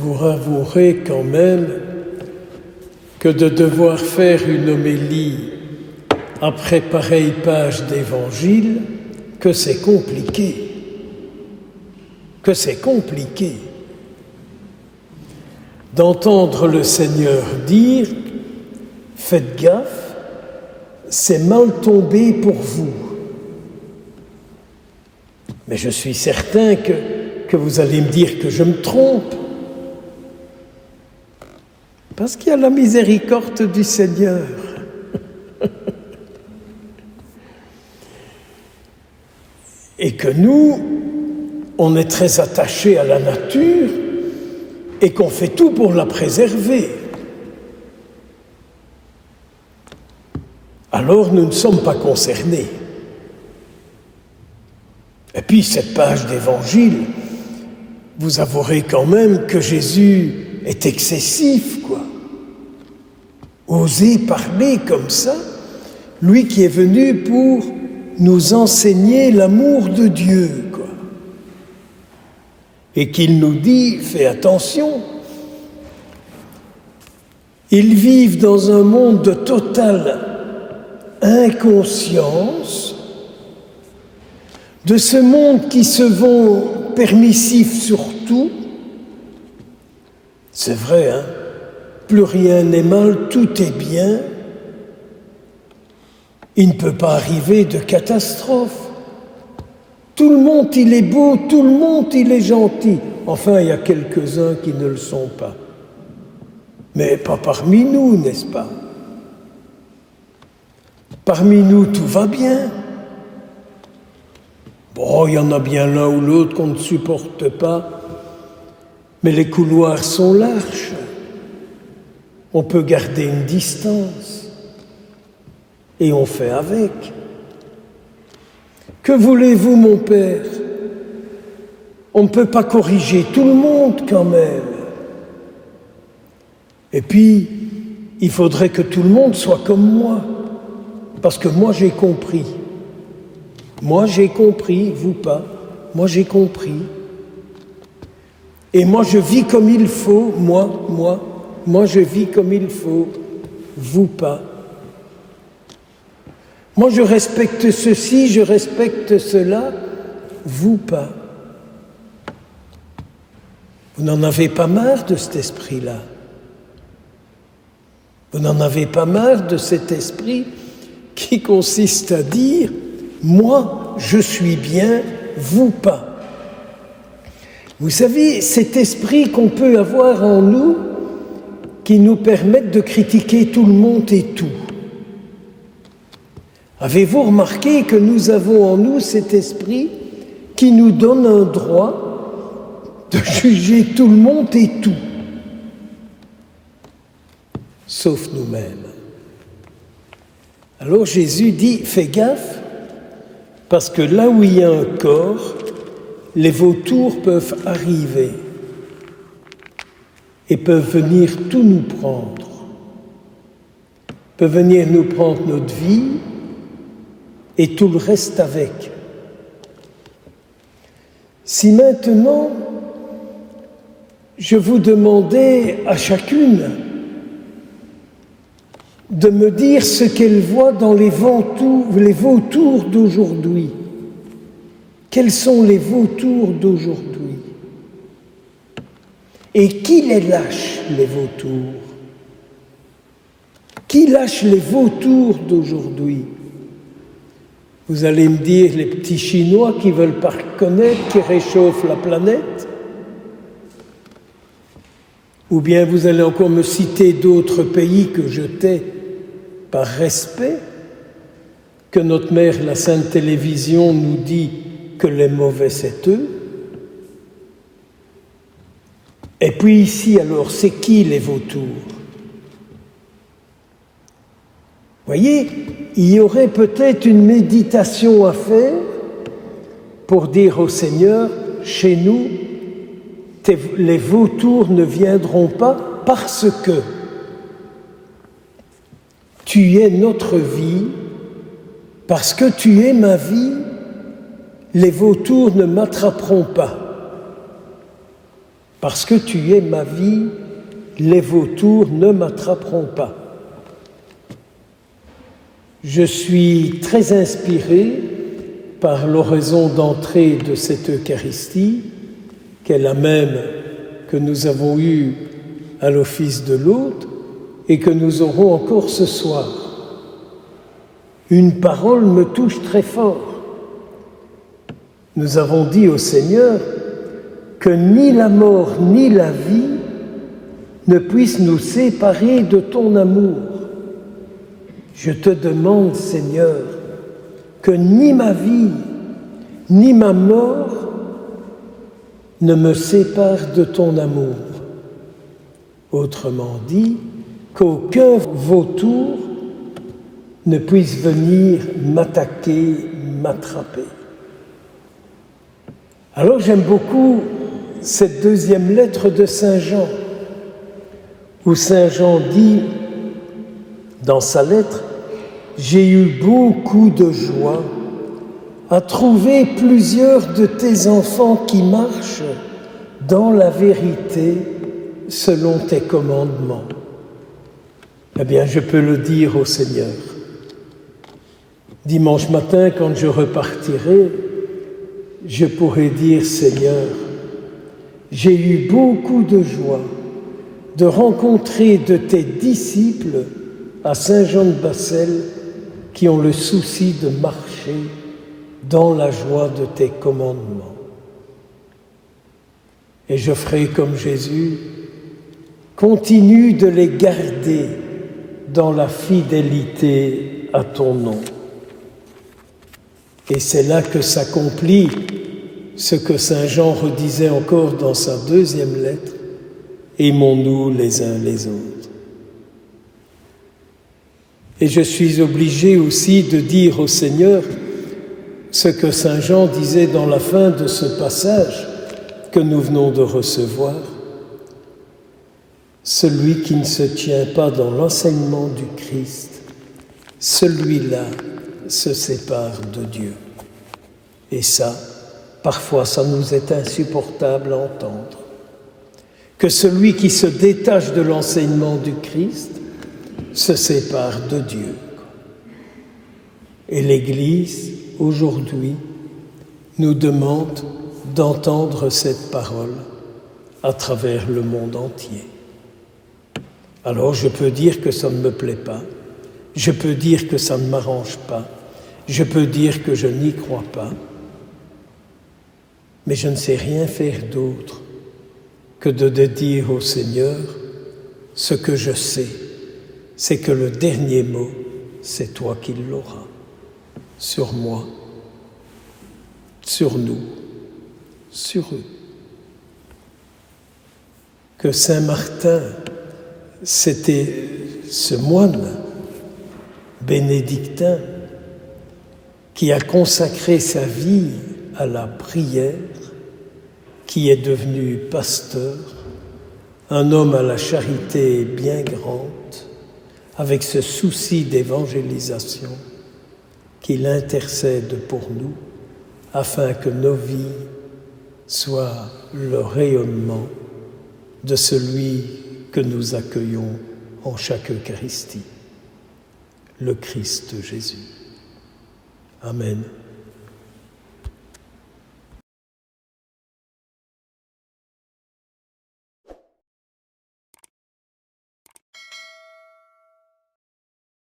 vous avouerez quand même que de devoir faire une homélie après pareille page d'évangile, que c'est compliqué. D'entendre le Seigneur dire « Faites gaffe, c'est mal tombé pour vous ». Mais je suis certain que vous allez me dire que je me trompe. Parce qu'il y a la miséricorde du Seigneur. Et que nous, on est très attachés à la nature et qu'on fait tout pour la préserver. Alors nous ne sommes pas concernés. Et puis cette page d'évangile, vous avouerez quand même que Jésus est excessif, quoi. Oser parler comme ça, lui qui est venu pour nous enseigner l'amour de Dieu, quoi. Et qu'il nous dit, fais attention, ils vivent dans un monde de totale inconscience, de ce monde qui se vend permissif sur tout. C'est vrai, hein? Plus rien n'est mal, tout est bien. Il ne peut pas arriver de catastrophe. Tout le monde, il est beau, tout le monde, il est gentil. Enfin, il y a quelques-uns qui ne le sont pas. Mais pas parmi nous, n'est-ce pas? Parmi nous, tout va bien. Bon, il y en a bien l'un ou l'autre qu'on ne supporte pas, mais les couloirs sont larges. On peut garder une distance et on fait avec. Que voulez-vous, mon Père? On ne peut pas corriger tout le monde quand même. Et puis, il faudrait que tout le monde soit comme moi, parce que moi j'ai compris. Moi j'ai compris, vous pas. Moi j'ai compris. Et moi je vis comme il faut, moi je vis comme il faut, vous pas. Moi je respecte ceci, je respecte cela, vous pas. Vous n'en avez pas marre de cet esprit-là? Vous n'en avez pas marre de cet esprit qui consiste à dire « moi, je suis bien, vous pas ». Vous savez, cet esprit qu'on peut avoir en nous qui nous permet de critiquer tout le monde et tout. Avez-vous remarqué que nous avons en nous cet esprit qui nous donne un droit de juger tout le monde et tout, sauf nous-mêmes? Alors Jésus dit, fais gaffe, parce que là où il y a un corps, les vautours peuvent arriver et peuvent venir tout nous prendre. Peuvent venir nous prendre notre vie et tout le reste avec. Si maintenant, je vous demandais à chacune de me dire ce qu'elle voit dans les vautours d'aujourd'hui. Quels sont les vautours d'aujourd'hui? Et qui les lâche, les vautours? Qui lâche les vautours d'aujourd'hui? Vous allez me dire les petits Chinois qui ne veulent pas reconnaître, qui réchauffent la planète? Ou bien vous allez encore me citer d'autres pays que je tais par respect, que notre mère, la Sainte Télévision, nous dit que les mauvais, c'est eux. Et puis ici, alors, c'est qui les vautours? Voyez, il y aurait peut-être une méditation à faire pour dire au Seigneur, chez nous, les vautours ne viendront pas parce que tu es notre vie, parce que tu es ma vie, les vautours ne m'attraperont pas. Parce que tu es ma vie, les vautours ne m'attraperont pas. Je suis très inspiré par l'oraison d'entrée de cette Eucharistie, qui est la même que nous avons eue à l'office de l'hôte et que nous aurons encore ce soir. Une parole me touche très fort. Nous avons dit au Seigneur que ni la mort ni la vie ne puissent nous séparer de ton amour. Je te demande, Seigneur, que ni ma vie ni ma mort ne me séparent de ton amour. Autrement dit, qu'aucun vautour ne puisse venir m'attaquer, m'attraper. Alors j'aime beaucoup cette deuxième lettre de Saint Jean, où Saint Jean dit dans sa lettre « J'ai eu beaucoup de joie à trouver plusieurs de tes enfants qui marchent dans la vérité selon tes commandements. » Eh bien, je peux le dire au Seigneur. Dimanche matin, quand je repartirai, je pourrai dire « Seigneur, j'ai eu beaucoup de joie de rencontrer de tes disciples à Saint-Jean-de-Bassel qui ont le souci de marcher dans la joie de tes commandements. Et je ferai comme Jésus, continue de les garder dans la fidélité à ton nom. Et c'est là que s'accomplit ce que Saint Jean redisait encore dans sa deuxième lettre, « Aimons-nous les uns les autres ». Et je suis obligé aussi de dire au Seigneur ce que Saint Jean disait dans la fin de ce passage que nous venons de recevoir. Celui qui ne se tient pas dans l'enseignement du Christ, celui-là se sépare de Dieu. Et ça, parfois, ça nous est insupportable à entendre. Que celui qui se détache de l'enseignement du Christ se sépare de Dieu. Et l'Église, aujourd'hui, nous demande d'entendre cette parole à travers le monde entier. Alors je peux dire que ça ne me plaît pas, je peux dire que ça ne m'arrange pas, je peux dire que je n'y crois pas, mais je ne sais rien faire d'autre que de dire au Seigneur ce que je sais, c'est que le dernier mot, c'est toi qui l'auras, sur moi, sur nous, sur eux. Que Saint Martin, c'était ce moine bénédictin qui a consacré sa vie à la prière, qui est devenu pasteur, un homme à la charité bien grande, avec ce souci d'évangélisation, qu'il intercède pour nous, afin que nos vies soient le rayonnement de celui que nous accueillons en chaque Eucharistie, le Christ Jésus. Amen.